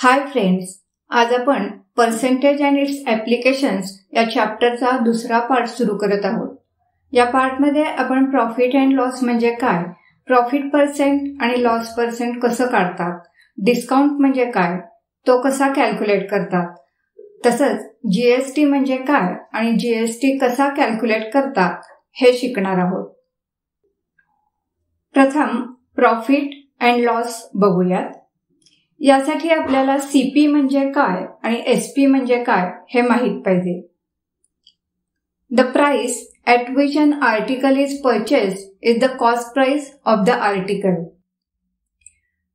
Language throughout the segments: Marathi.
हाय फ्रेंड्स, आज आपण पर्सेंटेज अँड इट्स ॲप्लिकेशन्स या चॅप्टरचा दुसरा पार्ट सुरू करत आहोत. या पार्टमध्ये आपण प्रॉफिट अँड लॉस म्हणजे काय, प्रॉफिट पर्सेंट आणि लॉस पर्सेंट कसं काढतात, डिस्काउंट म्हणजे काय, तो कसा कॅल्क्युलेट करतात, तसंच जीएसटी म्हणजे काय आणि जीएसटी कसा कॅल्क्युलेट करतात हे शिकणार आहोत. प्रथम प्रॉफिट अँड लॉस बघूयात. यासाठी आपल्याला सीपी म्हणजे काय आणि एसपी म्हणजे काय हे माहित पाहिजे. The price at which an article is purchased is the cost price of the article.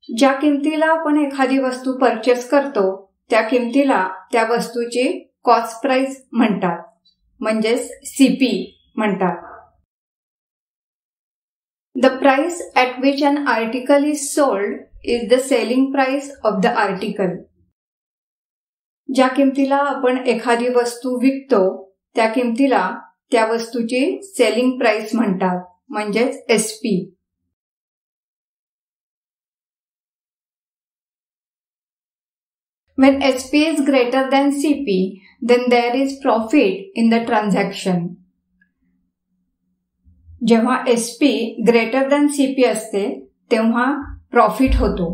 ज्या किमतीला आपण एखादी वस्तू परचेस करतो त्या किमतीला त्या वस्तूची कॉस्ट प्राइस म्हणतात, म्हणजेच सीपी म्हणतात. The price at which an article is sold is the selling price of the article. ज्या किमतीला आपण एखादी वस्तू विकतो त्या किमतीला त्या वस्तूची सेलिंग प्राइस म्हणतात, म्हणजेच SP. When SP is greater than CP, then there is profit in the transaction. जेव्हा एसपी ग्रेटर दॅन सीपी असते तेव्हा प्रॉफिट होतो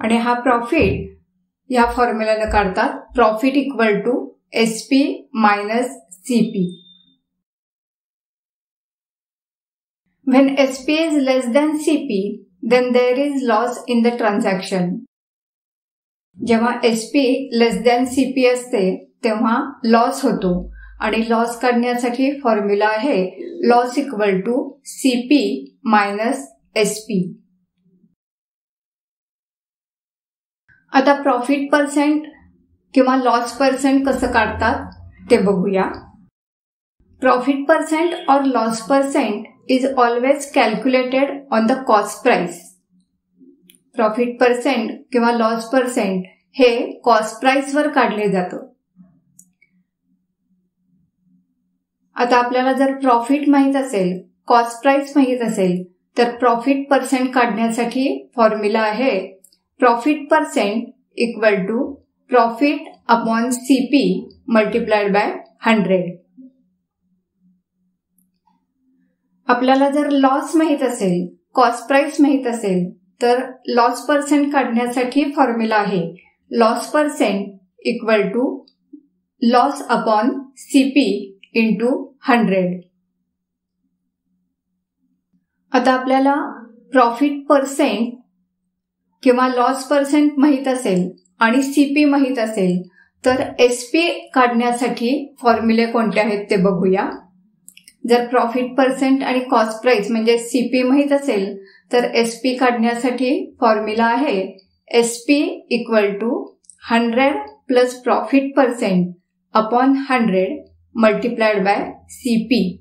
आणि हा प्रॉफिट या फॉर्म्युलाने काढतात, profit equal to SP minus CP. When SP is less than CP then there is loss in the transaction. जेव्हा एसपी लेस दॅन सीपी असते तेव्हा लॉस होतो आणि लॉस काढण्यासाठी फॉर्म्युला आहे loss equal to CP minus SP. आता प्रॉफिट पर्सेंट किंवा लॉस पर्सेंट कसं काढतात ते बघूया. प्रॉफिट पर्सेंट और loss percent is always calculated on the cost price. Profit percent किंवा लॉस पर्सेंट हे कॉस्ट प्राइस वर काढले जातं. आता आपल्याला जर प्रॉफिट माहित असेल, कॉस्ट प्राइस माहित असेल तर प्रॉफिट पर्सेंट काढण्यासाठी फॉर्म्युला आहे profit percent equal to profit upon CP multiplied by 100. आपल्याला जर लॉस माहित असेल, कॉस्ट प्राइस माहित असेल तर लॉस पर्सेंट काढण्यासाठी फॉर्म्युला आहे loss percent equal to loss upon CP into 100. आता आपल्याला प्रॉफिट पर्सेंट किंवा लॉस पर्सेंट माहित असेल आणि सीपी माहित असेल तर एसपी काढण्यासाठी फॉर्म्युले कोणते आहेत ते बघूया. जर प्रॉफिट पर्सेंट आणि कॉस्ट प्राइस म्हणजे सीपी माहित असेल तर एसपी काढण्यासाठी फॉर्म्युला आहे SP equal to 100 plus profit percent upon 100 multiplied by CP.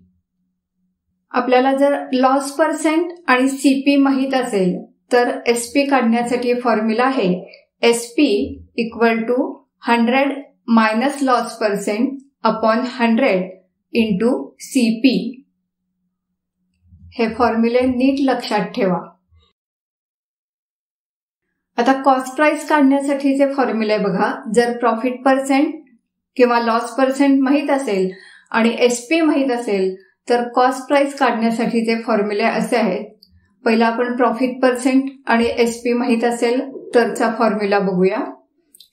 आपल्याला जर लॉस पर्सेंट आणि सीपी माहित असेल तर एसपी काढण्यासाठी फॉर्म्युला आहे SP equal to 100 minus loss percent upon 100 into CP. हे फॉर्म्युले नीट लक्षात ठेवा. आता कॉस्ट प्राइस काढण्यासाठीचे फॉर्म्युले बघा. जर प्रॉफिट पर्सेंट किंवा लॉस पर्सेंट माहित असेल आणि एसपी माहित असेल तर कॉस्ट प्राइस काढण्यासाठीचे फॉर्म्युले असे आहेत. पहिला आपण प्रॉफिट पर्सेंट आणि एसपी माहित असेल तरचा फॉर्म्युला बघूया.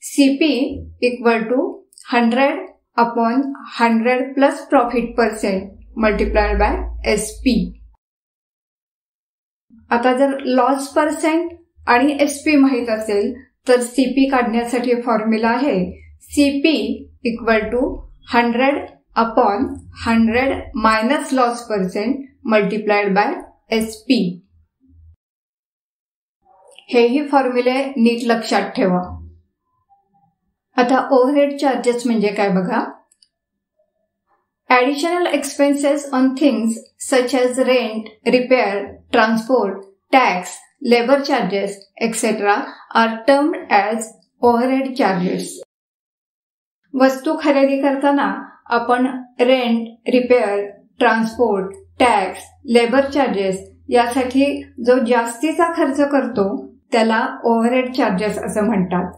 CP equal to 100 upon 100 plus profit percent multiplied by SP. आता जर लॉस पर्सेंट आणि एसपी माहित असेल तर सीपी काढण्यासाठी फॉर्म्युला आहे CP equal to 100 upon 100 minus loss percent multiplied by SP. हेही फॉर्म्युले नीट लक्षात ठेवा. आता ओव्हरहेड चार्जेस म्हणजे काय बघा. Additional expenses on things such as rent, repair, transport, tax, labour charges etcetera are termed as overhead charges. वस्तू खरेदी करताना आपण rent, repair, transport, tax, labour charges यासाठी जो जास्तीचा खर्च करतो त्याला ओव्हरहेड चार्जेस असं म्हणतात.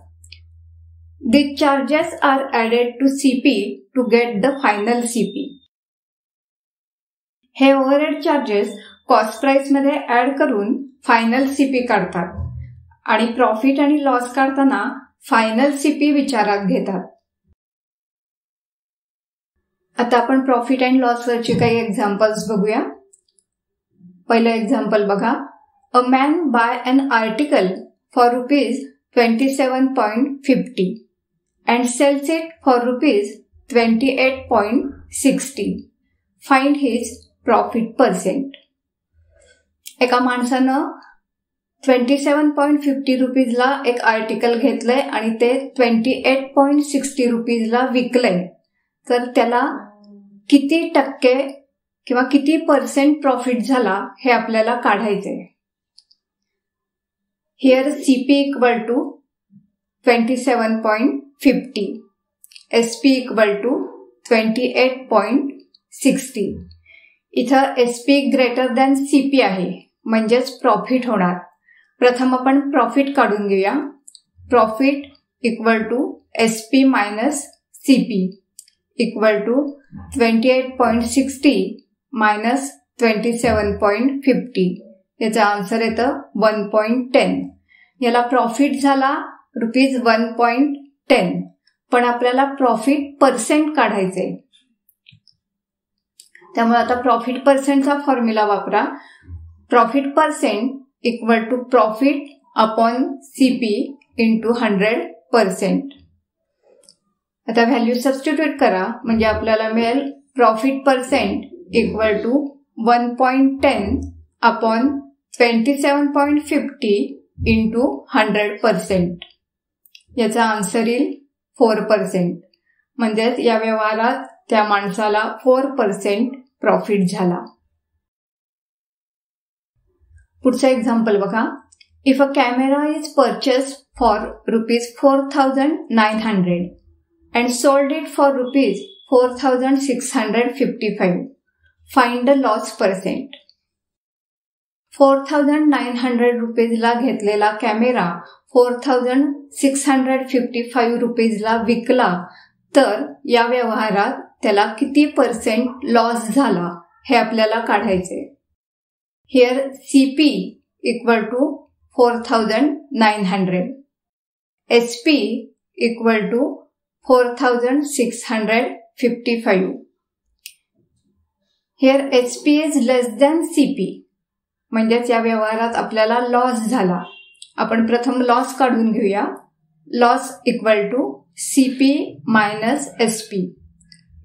These charges are added to CP to get the final CP. हे ओव्हरहेड चार्जेस कॉस्ट प्राइस मध्ये ऍड करून फायनल सीपी काढतात आणि प्रॉफिट आणि लॉस काढताना फायनल सीपी विचारात घेतात. आता आपण प्रॉफिट अँड लॉस वरची काही एक्झाम्पल्स बघूया. पहिलं एक्झाम्पल बघा. A man buy an article for ₹27.50 and sells it for ₹28.60. Find his profit percent. एका माणसानं 27.50 रुपीजला एक आर्टिकल घेतलंय आणि ते 28.60 रुपीजला विकलंय. तर त्याला किती टक्के किंवा किती पर्सेंट प्रॉफिट झाला हे आपल्याला काढायचंय. Here CP equal to 27.50, SP equal to 28.60. इथं एसपी ग्रेटर दॅन सीपी आहे म्हणजेच प्रॉफिट होणार. प्रथम आपण प्रॉफिट काढून घेऊया. Profit equal to SP minus CP equal to 28.60 minus 27.50. याचा आन्सर येतं 1.10. याला प्रॉफिट झाला ₹1.10, पण आपल्याला प्रॉफिट पर्सेंट काढायचे. त्यामुळे आता प्रॉफिट पर्सेंटचा फॉर्म्युला वापरा. Profit percent equal to profit upon CP into 100%. आता व्हॅल्यू सबस्टिट्यूट करा म्हणजे आपल्याला मिळेल profit percent equal to 1.10 upon 27.50 into 100%. याचा आन्सर येईल 4%. म्हणजेच या व्यवहारात त्या माणसाला 4% प्रॉफिट झाला. पुढचं एक्झाम्पल बघा. If a camera is purchased for ₹4,900 and sold it for ₹4,655. Find the loss percent. 4,900 रुपीजला घेतलेला कॅमेरा 4,655 रुपीजला विकला तर या व्यवहारात त्याला किती पर्सेंट लॉस झाला हे आपल्याला काढायचे. Here CP equal to 4,900, SP equal to 4,655. Here SP is less than CP म्हणजेच या व्यवहारात आपल्याला लॉस झाला. आपण प्रथम लॉस काढून घेऊया. Loss equal to CP minus SP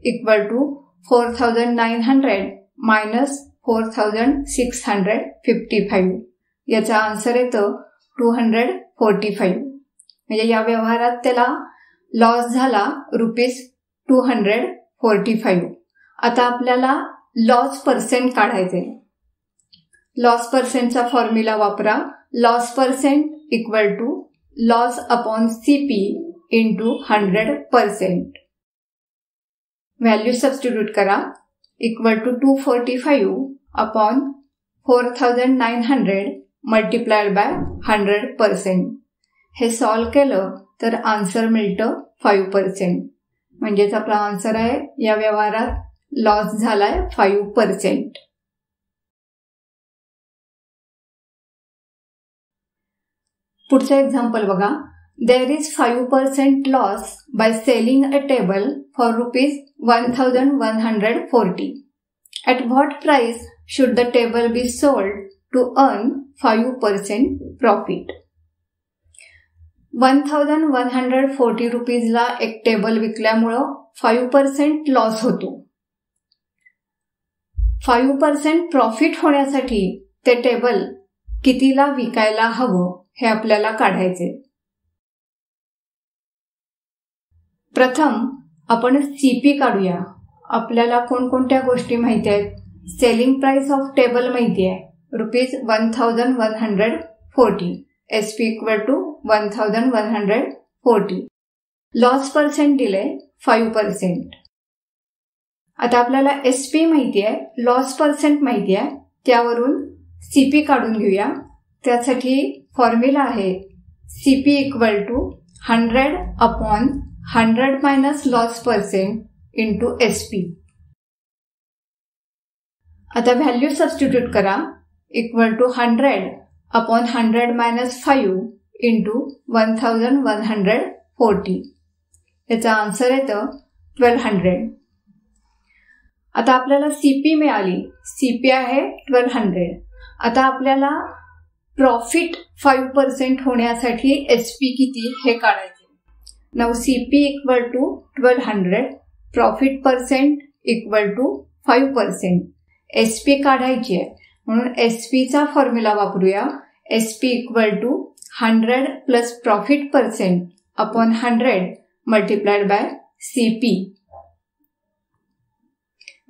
equal to 4,900 minus 4,655. याचा आन्सर येतं 245. म्हणजे या व्यवहारात त्याला लॉस झाला ₹245. आता आपल्याला लॉस पर्सेंट काढायचे. लॉस पर्सेंटचा फॉर्म्युला वापरा. Loss percent equal to loss upon CP into 100%. Value substitute करा. Equal to 245 upon 4,900 multiplied by 100%. हे सॉल्व केलं तर आन्सर मिळतं 5%. म्हणजेच आपला आन्सर आहे या व्यवहारात लॉस झालाय 5%. पुढचं एक्झाम्पल बघा. There is 5% loss by selling a table for ₹1,140. At what price should the table be sold to earn 5% profit? 1,140 रुपीजला एक टेबल विकल्यामुळं 5% लॉस होतो. 5% प्रॉफिट होण्यासाठी ते टेबल कितीला विकायला हवं हे आपल्याला काढायचे. प्रथम आपण सीपी काढूया. आपल्याला कोणकोणत्या गोष्टी माहिती आहेत. सेलिंग प्राइस ऑफ टेबल माहिती आहे ₹1,140. SP equal to 1,140. Loss percent दिले 5%. आता आपल्याला एसपी माहिती आहे, लॉस पर्सेंट माहिती आहे. त्यावरून सीपी काढून घेऊया. त्यासाठी फॉर्म्युला आहे CP equal to 100 upon 100 minus loss percent into SP. आता व्हॅल्यू सबस्टिट्यूट करा. Equal to 100 upon 100 minus 5 into 1140. याचा आन्सर येतं 1200. आता आपल्याला सीपी मिळाली. सीपी आहे 1200. आता आपल्याला प्रॉफिट 5% होण्यासाठी एसपी किती हे काढायचे. Now CP equal to 1200, profit percent equal to 5%. SP काढायची आहे म्हणून एसपीचा फॉर्म्युला वापरूया. SP equal to 100 plus profit percent upon 100 multiplied by CP.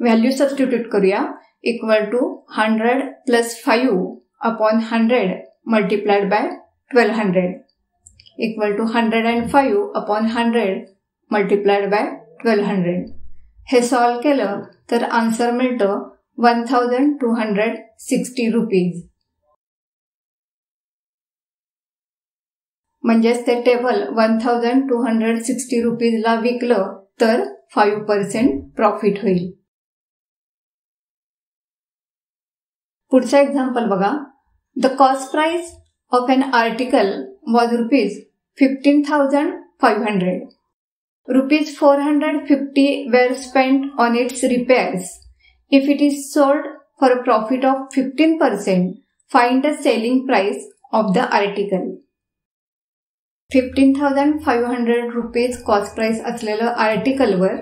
Value substitute करूया. Equal to 100 plus 5 upon 100 multiplied by 1200 equal to 105 upon 100 multiplied by 1200. हे सॉल्व केलं तर आन्सर मिळतं 1260 रुपीज. म्हणजेच ते टेबल 1260 रुपीजला विकलं तर 5% प्रॉफिट होईल. पुढचा एक्झाम्पल बघा. The cost price of an article was ₹15,500. ₹450 were spent on its repairs. If it is sold for a profit of 15%, find the selling price of the article. 15,500 rupees cost price असलेलं आर्टिकलवर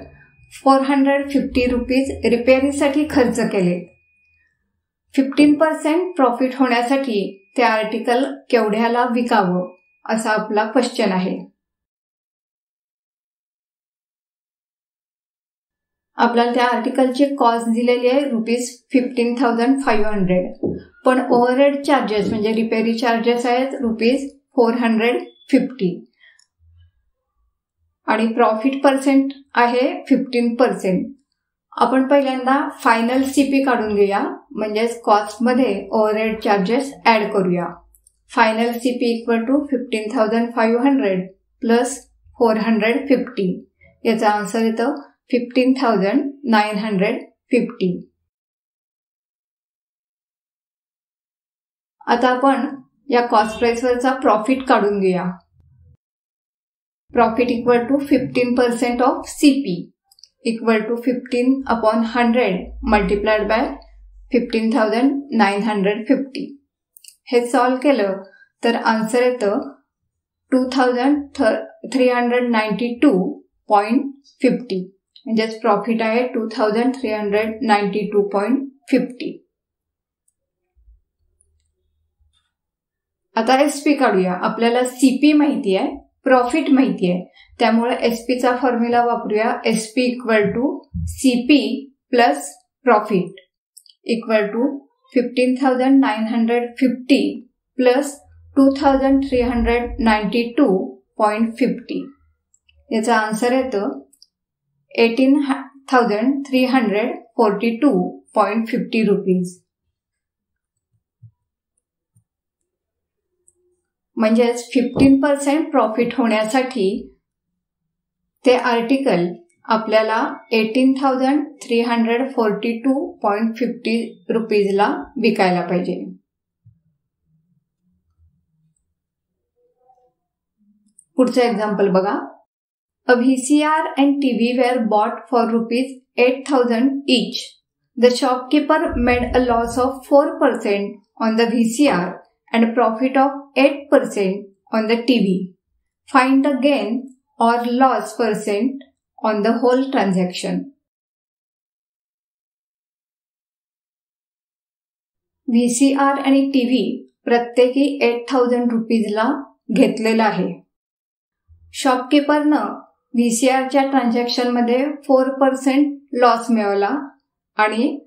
450 रुपीज रिपेअरीसाठी खर्च केले. 15% प्रॉफिट होण्यासाठी ते आर्टिकल केवढ्याला विकावं असा आपला क्वेश्चन आहे. आपल्याला त्या आर्टिकलची कॉस्ट दिलेली आहे ₹15,500, पण ओव्हरहेड चार्जेस म्हणजे रिपेअरी चार्जेस आहेत ₹450 आणि प्रॉफिट पर्सेंट आहे 15%. आपण पहिल्यांदा फायनल सीपी काढून घेऊया, म्हणजेच कॉस्टमध्ये ओव्हरहेड चार्जेस ऍड करूया. Final CP equal to 15,500 plus 450. याचा आन्सर येतं 15,950. आता आपण या कॉस्ट प्राइसवरचा प्रॉफिट काढून घेऊया. Profit equal to 15% of CP equal to 15 upon 100 multiplied by 15,950. हे सॉल्व केलं तर आन्सर येतं 2,392.50. म्हणजेच प्रॉफिट आहे 2,392.50. आता एसपी काढूया. आपल्याला सीपी माहिती आहे, प्रॉफिट माहिती आहे, त्यामुळे एसपीचा फॉर्म्युला वापरूया. SP equal to CP plus profit equal to 15,950 plus 2,392.50. याचा आन्सर येतं 18,342.50 रुपीज. म्हणजेच 15% प्रॉफिट होण्यासाठी ते आर्टिकल आपल्याला 18,342.50 रुपीजला विकायला पाहिजे. पुढचं एक्झाम्पल बघा. अ VCR and TV were bought for ₹8,000 each. The shopkeeper made a loss of 4% on the VCR and a profit of 8% on the TV. Find the gain or loss percent on the whole transaction. VCR आणि TV प्रत्येकी 8,000 रुपीजला घेतलेला आहे. शॉपकीपरनं VCRच्या ट्रान्झॅक्शनमध्ये 4% लॉस मिळवला आणि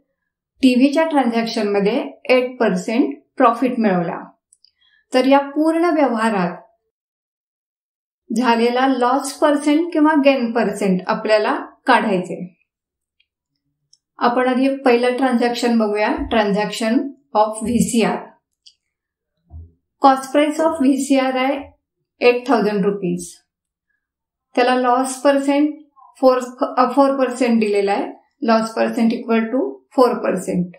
टीव्हीच्या ट्रान्झॅक्शनमध्ये 8% प्रॉफिट मिळवला. तर या पूर्ण व्यवहारात झालेला लॉस पर्सेंट किंवा गेन पर्सेंट आपल्याला काढायचे. आपण आधी पहिलं ट्रान्झॅक्शन बघूया. Transaction of VCR. Cost price of VCR आहे 8,000 रुपीज. त्याला लॉस पर्सेंट 4% दिलेला आहे. Loss percent equal to 4%.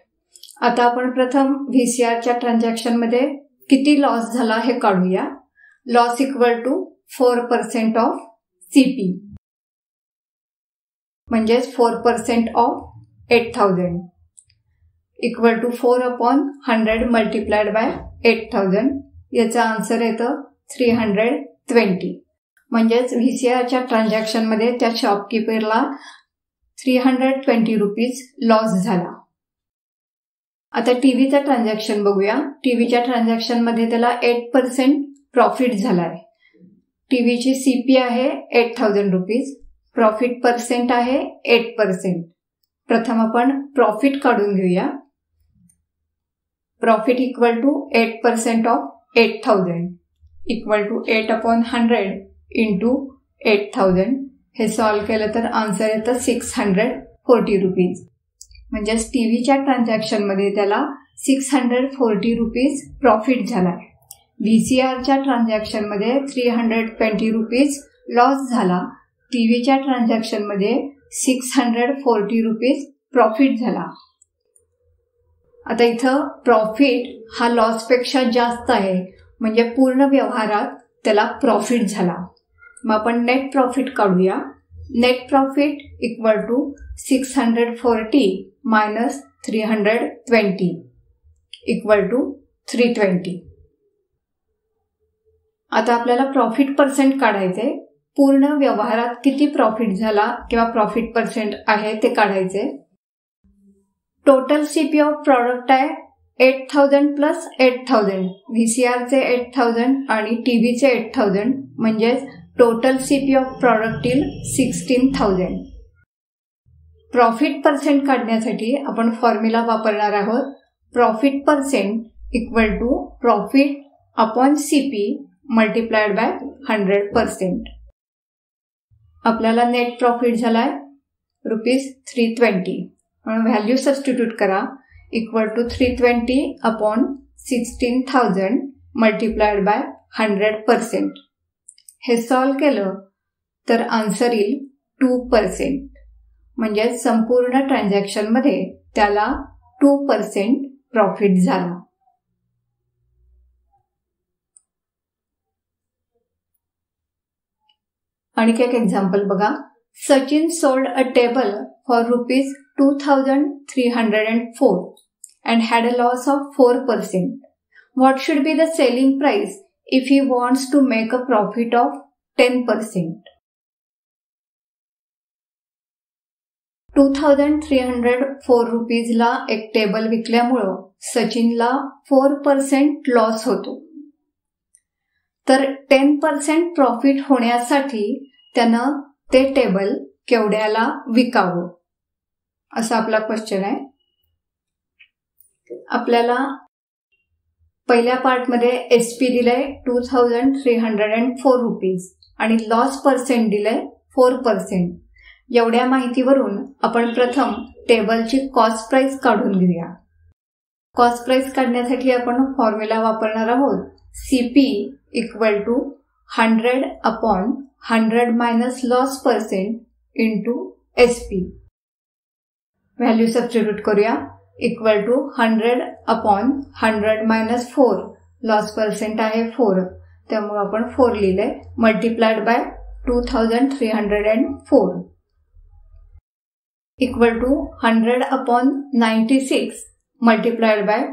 आता आपण प्रथम व्हीसीआरच्या ट्रान्झॅक्शनमध्ये किती लॉस झाला हे काढूया. Loss equal to 4% of CP, म्हणजेच 4% of 8000 equal to 4/100 multiplied by 8000. याचा आन्सर येतं 320. म्हणजेच व्हीसीआरच्या ट्रान्झॅक्शनमध्ये त्या शॉपकीपरला 320 रुपीज लॉस झाला. आता टीव्हीचा ट्रान्झॅक्शन बघूया. टीव्हीच्या ट्रान्झॅक्शनमध्ये त्याला 8% प्रॉफिट झालाय. टीव्हीची सीपी आहे 8000 रुपीज. प्रॉफिट पर्सेंट आहे 8%. प्रथम आपण प्रॉफिट काढून घेऊया. Profit equal to 8% of 8000 equal to 8/100 into 8000. हे सॉल्व्ह केलं तर आन्सर येतं 640 रुपीज. म्हणजेच टीव्हीच्या ट्रान्झॅक्शनमध्ये त्याला 640 रुपीज प्रॉफिट झालाय. व्हीसीआरच्या ट्रान्झॅक्शनमध्ये 320 रुपीज लॉस झाला. टीव्हीच्या ट्रान्झॅक्शनमध्ये 640 रुपीज प्रॉफिट झाला. आता इथं प्रॉफिट हा लॉसपेक्षा जास्त आहे, म्हणजे पूर्ण व्यवहारात त्याला प्रॉफिट झाला. मग आपण नेट प्रॉफिट काढूया. Net profit equal to 640 minus 320 equal to 320. आता आपल्याला प्रॉफिट पर्सेंट काढायचे. पूर्ण व्यवहारात किती प्रॉफिट झाला किंवा प्रॉफिट पर्सेंट आहे ते काढायचे. टोटल सीपी ऑफ प्रॉडक्ट आहे 8000 प्लस 8000. व्हीसीआरचे 8000 आणि टीव्हीचे 8000, म्हणजेच टोटल सीपी ऑफ प्रॉडक्ट येईल 16000. प्रॉफिट पर्सेंट काढण्यासाठी आपण फॉर्म्युला वापरणार आहोत. Profit percent equal to profit upon CP multiplied by 100%. आपल्याला नेट प्रॉफिट झालाय ₹320. म्हणून व्हॅल्यू सबस्टिट्यूट करा. Equal to 320 upon 16000 multiplied by 100%. हे सॉल्व्ह केलं तर आन्सर येईल 2%. म्हणजे संपूर्ण ट्रान्झॅक्शनमध्ये त्याला 2% प्रॉफिट झाला. आणखी एक एक्झाम्पल बघा. Sachin sold a table for ₹2304 and had a loss of 4%. What should be the selling price if he wants to make a profit of 10%? 2304 रुपीजला एक टेबल विकल्यामुळं सचिनला 4% लॉस होतो. तर 10% प्रॉफिट होण्यासाठी त्यानं ते टेबल केवढ्याला विकावं, असा आपला क्वेश्चन आहे. आपल्याला पहिल्या पार्टमध्ये एसपी दिलंय 2304 रुपीज आणि लॉस पर्सेंट दिलंय 4%. एवढ्या माहितीवरून आपण प्रथम टेबलची कॉस्ट प्राइस काढून घेऊया. कॉस्ट प्राइस काढण्यासाठी आपण फॉर्म्युला वापरणार आहोत. CP equal to 100/100 minus loss percent into SP. Value substitute करूया. Equal to 100/100 minus 4. Loss percent आहे 4, त्यामुळे आपण 4 लिहिलंय. Multiplied by 2304 equal to 100/96 multiplied by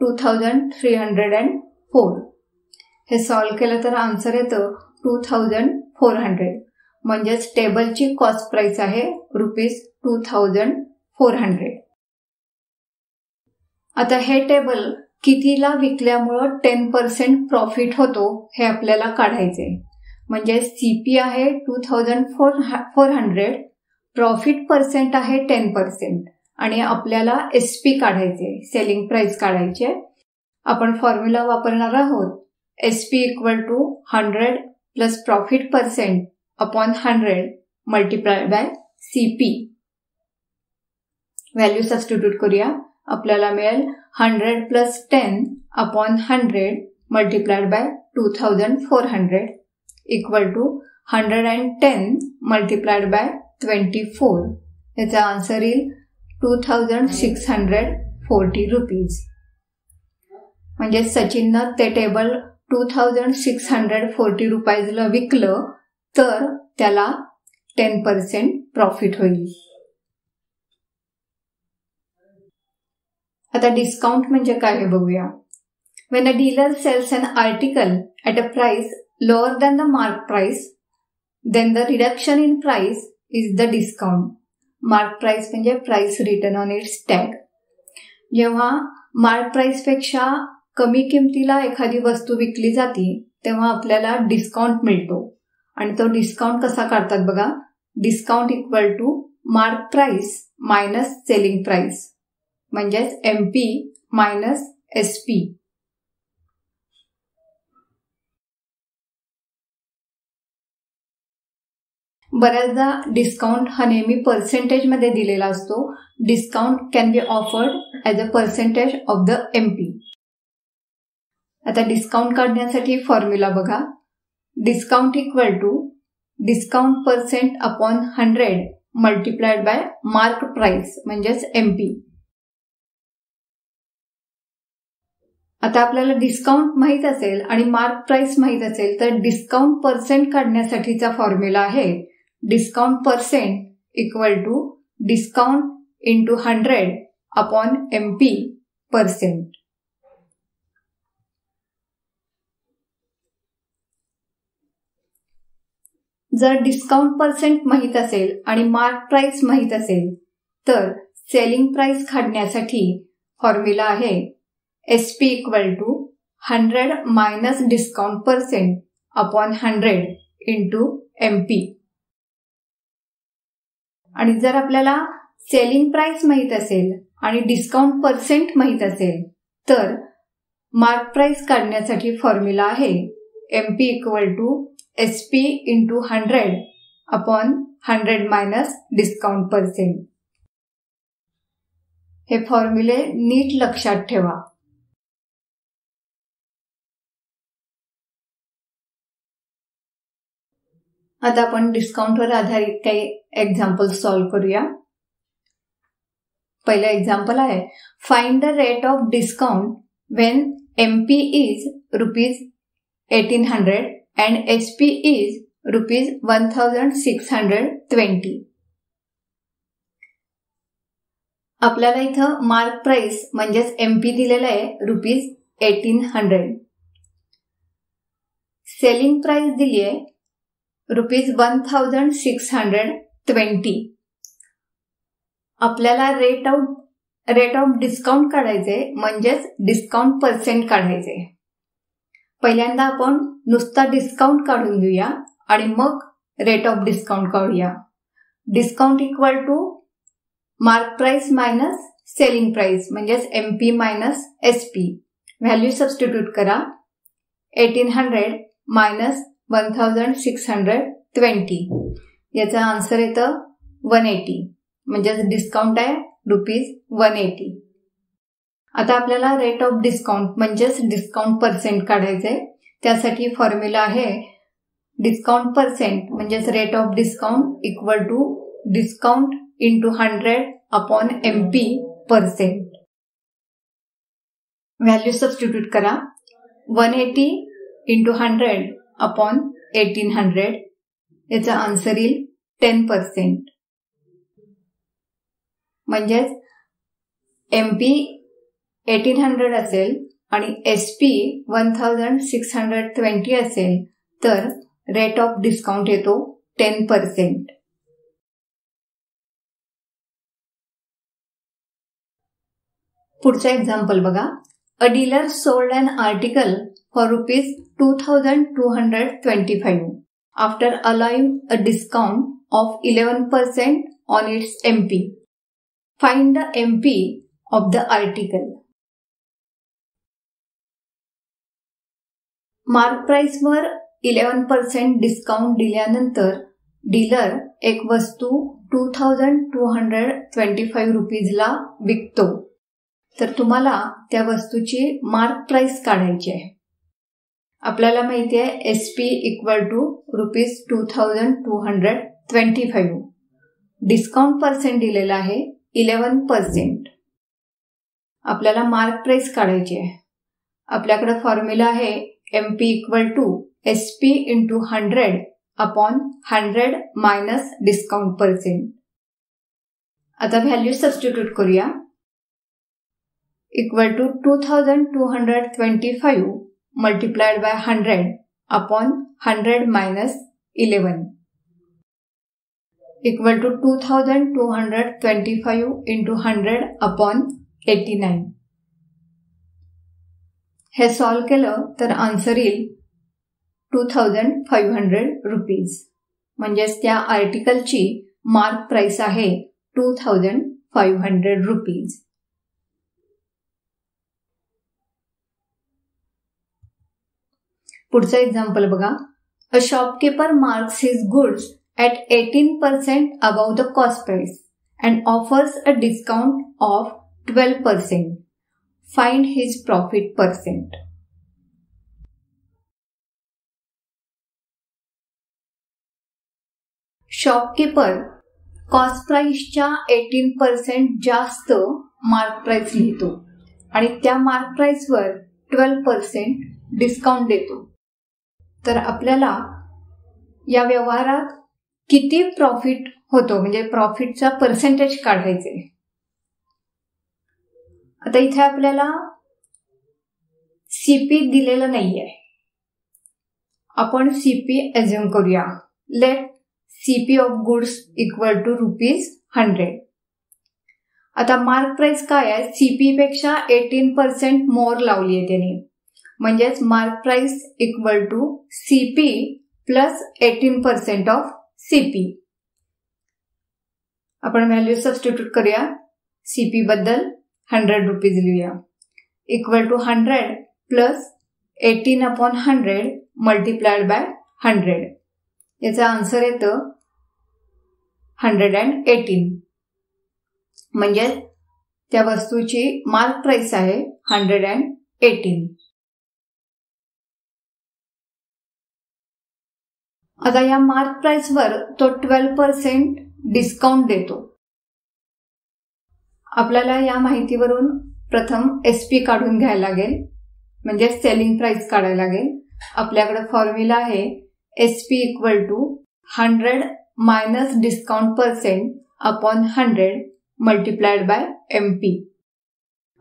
2304. हे सॉल्व्ह केलं तर आन्सर येतं 2400. म्हणजेच टेबलची कॉस्ट प्राइस आहे ₹2400. आता हे टेबल कितीला विकल्यामुळं 10% प्रॉफिट होतो हे आपल्याला काढायचे. म्हणजे सीपी आहे 2400, प्रॉफिट पर्सेंट आहे 10% आणि आपल्याला एसपी काढायचे, सेलिंग प्राइस काढायचे. आपण फॉर्म्युला वापरणार आहोत. SP equal to 100 plus profit percent upon 100 multiplied by CP. Value substitute करूया. आपल्याला मिळेल 100 plus 10 upon 100 multiplied by 2400 equal to 110 multiplied by 24. याचा आन्सर येईल 2640 रुपीज. म्हणजे सचिननं ते टेबल 2640 रुपयाला विकलं तर त्याला 10% प्रॉफिट होईल. आता डिस्काउंट म्हणजे काय हे बघूया. When a dealer sells an article at a price lower than the mark price, then the reduction in price is the discount. Mark price म्हणजे price written on its tag. जेव्हा मार्क प्राइस पेक्षा कमी किमतीला एखादी वस्तू विकली जाते तेव्हा आपल्याला डिस्काउंट मिळतो. आणि तो डिस्काउंट कसा काढतात बघा. Discount equal to mark price minus selling price म्हणजेच MP मायनस SP. बऱ्याचदा डिस्काउंट हा नेहमी पर्सेंटेज मध्ये दिलेला असतो. Discount can be offered as a percentage of the MP. आता डिस्काउंट काढण्यासाठी फॉर्म्युला बघा. Discount equal to discount percent upon 100 multiplied by mark price म्हणजेच MP. आता आपल्याला डिस्काउंट माहित असेल आणि मार्क प्राइस माहित असेल तर डिस्काउंट पर्सेंट काढण्यासाठीचा फॉर्म्युला आहे discount percent equal to discount into 100 upon MP percent. जर डिस्काउंट पर्सेंट माहित असेल आणि मार्क प्राइस माहित असेल तर सेलिंग प्राइस काढण्यासाठी फॉर्म्युला आहे SP equal to 100 minus discount percent upon 100 into MP. आणि जर आपल्याला सेलिंग प्राइस माहित असेल आणि डिस्काउंट पर्सेंट माहित असेल तर मार्क प्राइस काढण्यासाठी फॉर्म्युला आहे MP equal to SP into 100 upon 100 minus discount percent. हे फॉर्म्युले नीट लक्षात ठेवा. आता आपण डिस्काउंटवर आधारित काही एक्झाम्पल सॉल्व्ह करूया. पहिलं एक्झाम्पल आहे find the rate of discount Wien MP is ₹1800 and SP is ₹1620. आपल्याला इथं मार्क प्राइस म्हणजेच MP दिलेलं आहे ₹1800. सेलिंग प्राइस दिली आहे ₹1620. आपल्याला रेट ऑफ डिस्काउंट काढायचे म्हणजेच डिस्काउंट पर्सेंट काढायचे. पहिल्यांदा आपण नुसता डिस्काउंट काढून घेऊया आणि मग रेट ऑफ डिस्काउंट काढूया. Discount equal to mark price minus selling price म्हणजेच MP minus SP. Value substitute करा. 1800 मायनस 1620. याचा आन्सर येतं 180 म्हणजेच डिस्काउंट आहे ₹180. आता आपल्याला रेट ऑफ डिस्काउंट म्हणजेच डिस्काउंट पर्सेंट काढायचे. त्यासाठी फॉर्म्युला आहे डिस्काउंट पर्सेंट म्हणजेच rate of discount equal to discount into 100 upon MP percent. Value substitute करा. 180 इंटू 100 अपॉन 1800. याचा आन्सर येईल 10%. म्हणजेच MP 1800 असेल आणि SP 1620 असेल तर रेट ऑफ डिस्काउंट येतो 10%. पुढचा एक्झाम्पल बघा. A dealer sold an article for ₹2225 after allowing a discount of 11% on its MP. Find the MP of the article. Mark प्राइसवर 11% डिस्काउंट दिल्यानंतर डीलर एक वस्तू 2225 रुपीजला विकतो. तर तुम्हाला त्या वस्तूची मार्क प्राइस काढायची आहे. आपल्याला माहिती आहे SP equal to ₹2225. Discount percent दिलेला आहे 11%. आपल्याला मार्क प्राइस काढायची आहे. आपल्याकडे फॉर्म्युला आहे MP equal to SP into 100 upon 100 minus discount percent. आता व्हॅल्यू सबस्टिट्यूट करूया. Equal to 2225 multiplied by 100 upon 100 minus 11 equal to 2225 into 100 upon 89. हे सॉल्व केलं तर आन्सर येईल ₹2500. म्हणजेच त्या आर्टिकलची मार्क प्राइस आहे ₹2500. पुढचं एक्झाम्पल बघा. A shopkeeper marks his goods at 18% above the cost price and offers a discount of 12%. Find his profit percent. Shopkeeper cost प्राइसच्या 18% जास्त मार्क प्राइस लिहितो आणि त्या मार्क प्राइसवर 12% डिस्काउंट देतो. तर आपल्याला या व्यवहारात किती प्रॉफिट होतो म्हणजे प्रॉफिटचा पर्सेंटेज काढायचे. आता इथे आपल्याला CP दिलेलं नाहीये. आपण CP अज्युम करूया. Let CP of goods equal to ₹100. आता मार्क प्राइस काय आहे? CP पेक्षा 18% मोर लावली आहे त्याने. म्हणजेच mark price equal to CP plus 18% of CP. आपण व्हॅल्यू सबस्टिट्यूट करूया. CP बद्दल ₹100 लिहूया. Equal to 100 plus 18 upon 100 multiplied by 100. याचा आन्सर येतं 118. म्हणजे त्या वस्तूची मार्क प्राइस आहे 118. आता या मार्क प्राइसवर तो 12% डिस्काउंट देतो. आपल्याला या माहितीवरून प्रथम SP काढून घ्यायला लागेल म्हणजे सेलिंग प्राइस काढायला लागेल. आपल्याकडे फॉर्म्युला आहे SP equal to 100 minus discount percent upon 100 multiplied by MP.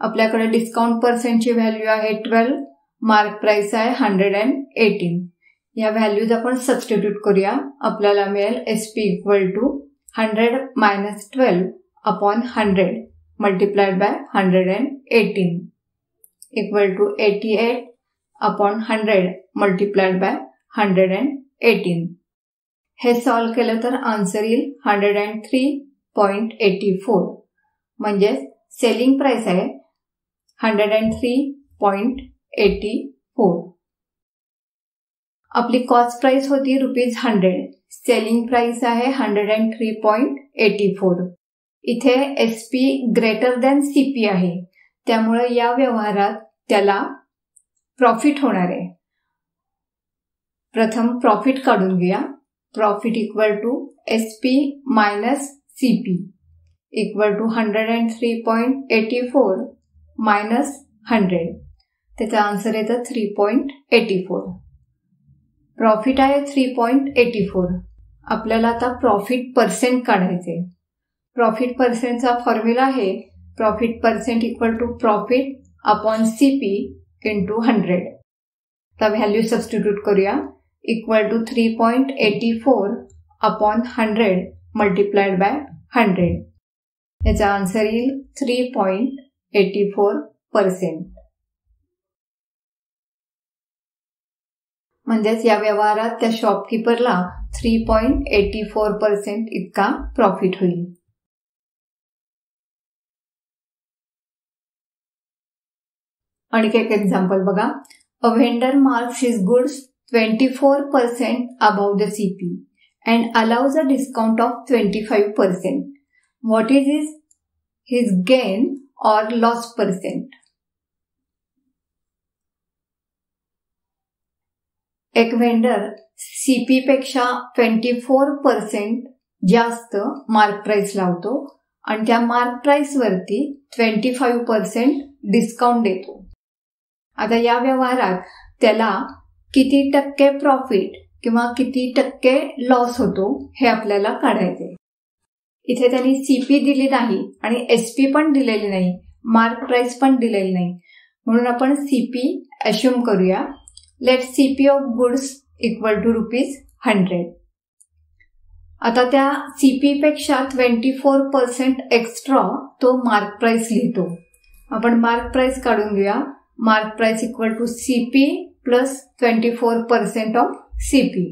आपल्याकडे डिस्काउंट पर्सेंटची व्हॅल्यू आहे 12, मार्क प्राइस आहे 118. या व्हॅल्यूज आपण सबस्टिट्यूट करूया. आपल्याला मिळेल SP equal to 100 minus 12 upon 100 multiplied by 118 equal to 88 upon 100 multiplied by 118. हे सॉल्व केलं तर आन्सर येईल 103.84. म्हणजे सेलिंग प्राइस आहे 103.84. आपली कॉस्ट प्राइस होती ₹100. सेलिंग प्राइस आहे 103.84. इथे SP ग्रेटर दॅन CP आहे. त्यामुळे या व्यवहारात त्याला प्रॉफिट होणार आहे. प्रथम प्रॉफिट काढून घेऊया. Profit equal to SP minus CP equal to 103.84 minus 100. त्याचा आन्सर येतं 3.84. प्रॉफिट आहे 3.84. आपल्याला आता प्रॉफिट पर्सेंट काढायचे. प्रॉफिट पर्सेंटचा फॉर्म्युला आहे profit percent equal to profit upon CP into 100. आता व्हॅल्यू सबस्टिट्यूट करूया. Equal to 3.84 upon 100 multiplied by 100. याचा आन्सर येईल 3.84%. म्हणजेच या व्यवहारात त्या शॉपकीपरला 3.84% इतका प्रॉफिट होईल. आणखी एक एक्झाम्पल बघा. A vendor marks his goods 24% above the CP and allows a discount of 25%. What is his gain or loss percent? एक व्हेंडर सीपी पेक्षा 24% जास्त मार्क प्राइस लावतो आणि त्या मार्क प्राइस वरती 25% डिस्काउंट देतो. आता या व्यवहारात त्याला किती टक्के प्रॉफिट किंवा किती टक्के लॉस होतो हे आपल्याला काढायचे. इथे त्यांनी सीपी दिली नाही आणि एसपी पण दिलेली नाही, मार्क प्राइस पण दिलेली नाही, म्हणून आपण सीपी अश्युम करूया. Let CP of goods equal to ₹100. आता त्या सीपी पेक्षा 24% एक्स्ट्रा तो मार्क प्राइस लिहितो. आपण मार्क प्राइस काढून घेऊया. Mark price equal to CP plus 24% of CP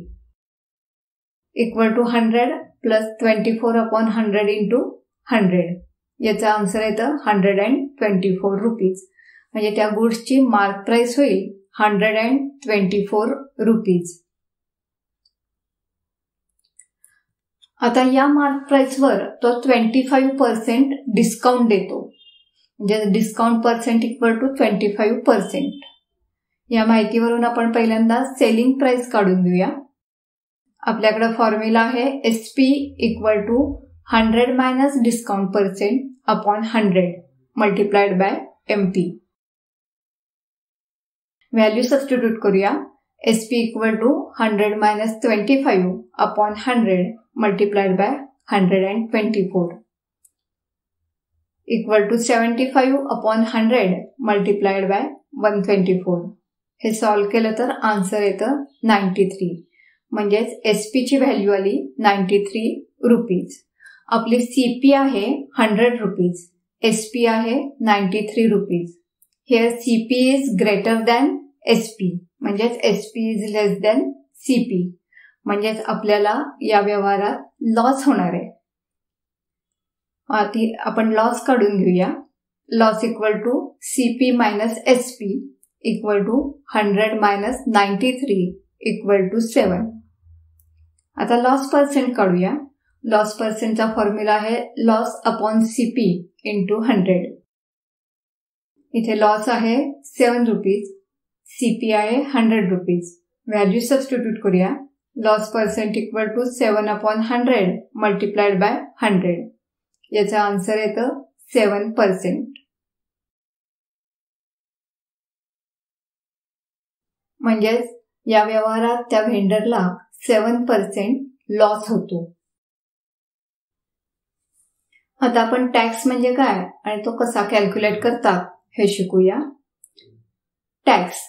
equal to 100 plus 24/100 into 100. याचा आन्सर येतं ₹124. म्हणजे त्या गुड्सची मार्क प्राइस होईल ₹124. आता या मार्क प्राइसवर तो 25% डिस्काउंट देतो. म्हणजे डिस्काउंट पर्सेंट इक्वल टू 25%. या माहितीवरून आपण पहिल्यांदा सेलिंग प्राइस काढून घेऊया. आपल्याकडे फॉर्म्युला आहे SP equal to 100 minus discount percent upon 100 multiplied by MP. Value substitute करूया. SP equal to 100 minus 25 upon 100 multiplied by 124 equal to 75 upon 100 multiplied by 124. हे सॉल्व्ह केलं तर आन्सर येतं 93. म्हणजेच एसपी ची व्हॅल्यू आली ₹93. आपली सीपी आहे ₹100, एसपी आहे ₹93. Here CP is greater than SP, म्हणजेच SP is less than CP. म्हणजेच आपल्याला या व्यवहारात लॉस होणार आहे. आपण लॉस काढून घेऊया. Loss equal to CP minus SP equal to 100 minus 93 equal to 7. आता लॉस पर्सेंट काढूया. लॉस पर्सेंटचा फॉर्म्युला आहे लॉस अपॉन सीपी इंटू 100. इथे लॉस आहे ₹7, सीपी आहे ₹100. व्हॅल्यू सबस्टिट्यूट करूया. Loss percent equal to 7 upon 100 multiplied by 100. याचा आन्सर येतं 7%. म्हणजेच या व्यवहारात त्या व्हेंडरला 7% लॉस होतो. आता आपण टॅक्स म्हणजे काय आणि तो कसा कॅल्क्युलेट करतात हे शिकूया. Tax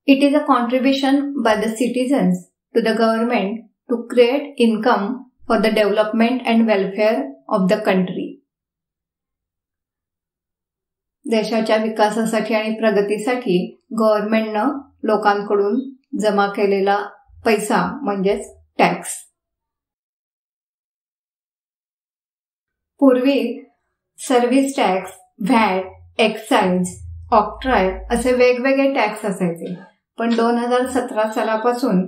it is a contribution by the citizens to the government to create income for the development and welfare of the country. देशाच्या विकासासाठी आणि प्रगतीसाठी गव्हर्नमेंटनं लोकांकडून जमा केलेला पैसा म्हणजेच टॅक्स. पूर्वी service tax, VAT, excise, octroi असे वेगवेगळे टॅक्स असायचे. पण 2017 सालापासून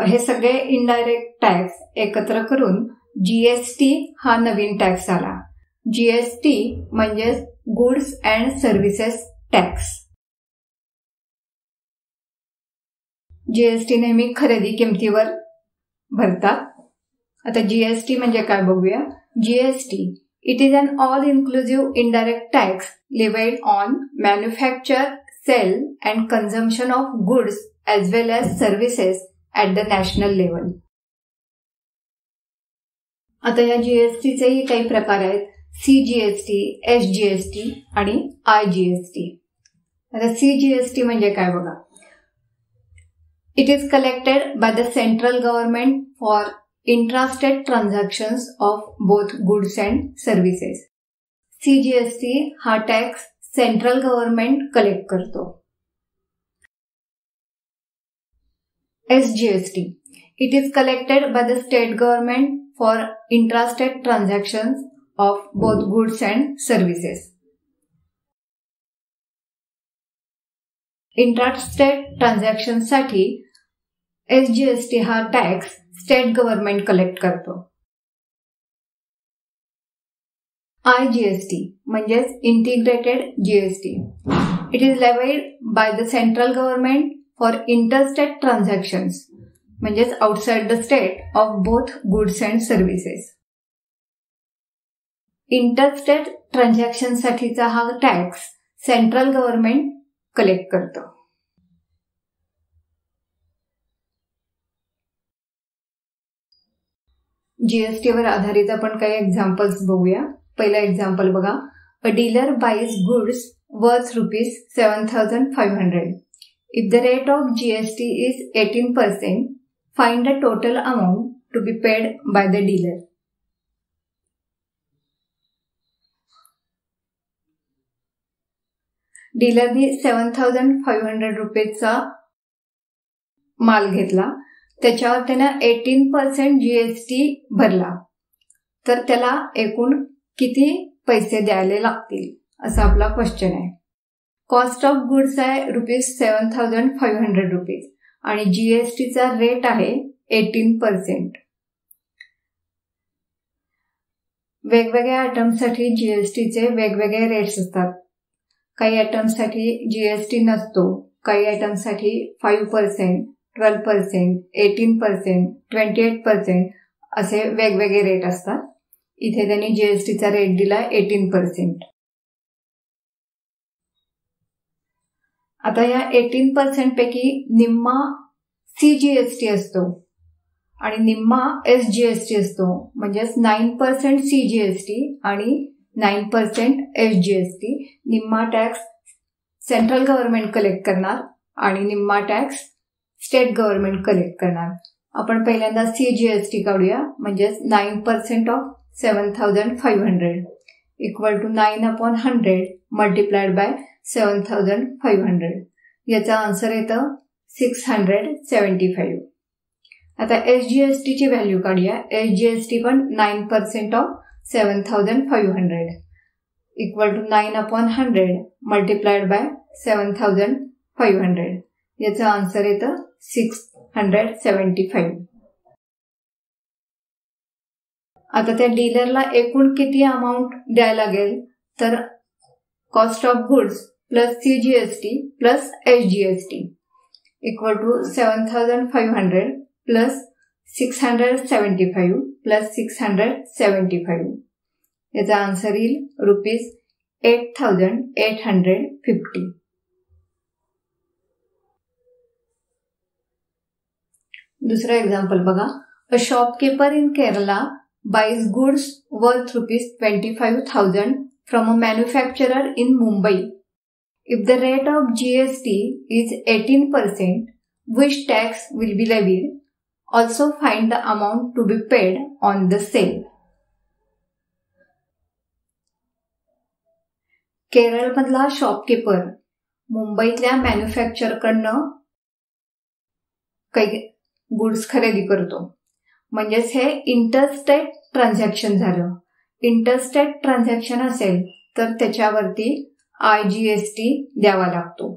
हे सगळे इनडायरेक्ट टॅक्स एकत्र करून जीएसटी हा नवीन टॅक्स आला. जीएसटी म्हणजे goods and services tax. GST नेहमी खरेदी किमतीवर भरतात. आता जीएसटी म्हणजे काय बघूया. GST it is an all inclusive indirect tax levied on manufacture, sale and consumption of goods as well as services at the national level. आता या जीएसटीचेही काही प्रकार आहेत. सीजीएसटी, एसजीएसटी आणि आयजीएसटी. आता सीजीएसटी म्हणजे काय बघा. It is collected by the central government for intrastate transactions of both goods and services. CGST हा टॅक्स सेंट्रल गव्हर्नमेंट कलेक्ट करतो. SGST it is collected by the state government for intrastate transactions of both goods and services. Intrastate ट्रान्झॅक्शनसाठी एसजीएसटी हा टॅक्स स्टेट गव्हर्नमेंट कलेक्ट करतो. आयजीएसटी म्हणजेच integrated GST. It is levied by the central government for interstate transactions म्हणजेच outside the state of both goods and services. Interstate transaction साठीचा हा टॅक्स सेंट्रल गव्हर्नमेंट कलेक्ट करतं. जीएसटी वर आधारित आपण काही एक्झाम्पल्स बघूया. पहिला एक्झाम्पल बघा. A dealer buys goods worth ₹7,500. If the rate of GST is 18%, find the total amount to be paid by the dealer. डीलरनी ₹7,500चा माल घेतला, त्याच्यावर त्यानं 18% जीएसटी भरला, तर त्याला एकूण किती पैसे द्यायला लागतील असा आपला क्वेश्चन आहे. कॉस्ट ऑफ गुड्स आहे ₹7,500 आणि जीएसटीचा रेट आहे 18%. वेगवेगळ्या आयटमसाठी जीएसटीचे वेगवेगळे रेट्स असतात. काही आयटमसाठी जीएसटी नसतो, काही आयटमसाठी 5%, 12%, 18%, 28% असे वेगवेगळे रेट असतात. इथे त्यांनी जीएसटीचा रेट दिला 18%. आता या 18% पैकी निम्मा सीजीएसटी असतो आणि निम्मा एसजीएसटी असतो, म्हणजेच 9% सीजीएसटी आणि 9% एसजीएसटी. निम्मा टॅक्स सेंट्रल गव्हर्नमेंट कलेक्ट करणार आणि निम्मा टॅक्स स्टेट गव्हर्नमेंट कलेक्ट करणार. आपण पहिल्यांदा सीजीएसटी काढूया, म्हणजेच 9% of 7,500 equal to 9/100 multiplied by 7,500. याचा आन्सर येतं 675. आता एसजीएसटीची व्हॅल्यू काढूया. एसजीएसटी पण 9% of 7,500 equal to 9/100 multiplied by 7,500. याचं आन्सर येतं 675. आता त्या डीलरला एकूण किती अमाऊंट द्यायला लागेल, तर cost of goods plus CGST plus SGST equal to 7,500 plus 675 plus 675. याचा आन्सर येईल ₹8,850. दुसरा एक्झाम्पल बघा. A shopkeeper in Kerala buys goods worth ₹25,000 from a manufacturer in Mumbai. If the rate of GST is 18%, which tax will be levied? Also find the amount to be paid on the sale. केरळमधला शॉपकीपर मुंबईतल्या मॅन्युफॅक्चरकडनं काही गुड्स खरेदी करतो, म्हणजेच हे इंटरस्टेट ट्रान्झॅक्शन झालं. इंटरस्टेट ट्रान्झॅक्शन असेल तर त्याच्यावरती IGST द्यावा लागतो,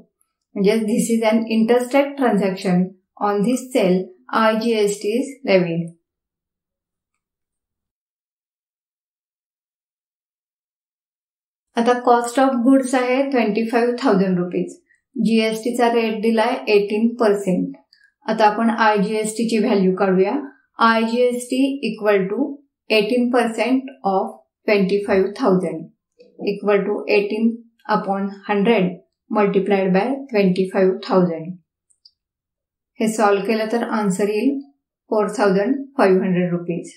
म्हणजेच this is an interstate transaction. On this sale IGST is levied. आता कॉस्ट ऑफ गुड्स आहे ₹25,000. जीएसटीचा रेट दिलाय 18%. आता आपण IGST ची व्हॅल्यू काढूया. IGST equal to 18% of 25,000 equal to 18/100 multiplied by 25,000. हे सॉल्व्ह केलं तर आन्सर येईल ₹4,500.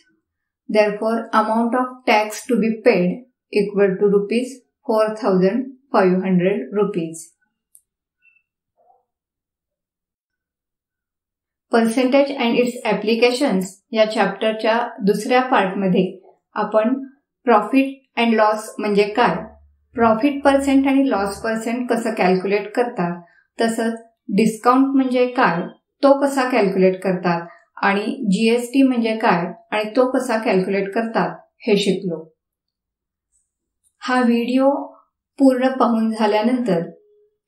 Therefore, amount of tax to be paid equal to ₹4,500. Percentage and it's applications या चॅप्टरच्या दुसऱ्या पार्टमध्ये आपण प्रॉफिट अँड लॉस म्हणजे काय, प्रॉफिट पर्सेंट आणि लॉस पर्सेंट कसं कॅल्क्युलेट करतात, तसंच डिस्काउंट म्हणजे काय तो कसा कॅल्क्युलेट करतात आणि जीएसटी म्हणजे काय आणि तो कसा कॅल्क्युलेट करतात हे शिकलो. हा व्हिडिओ पूर्ण पाहून झाल्यानंतर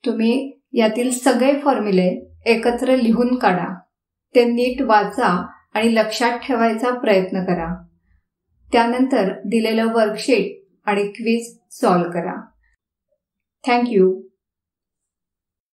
तुम्ही यातील सगळे फॉर्म्युले एकत्र लिहून काढा, ते नीट वाचा आणि लक्षात ठेवायचा प्रयत्न करा. त्यानंतर दिलेलं वर्कशीट आणि क्विज सॉल्व्ह करा. Thank you.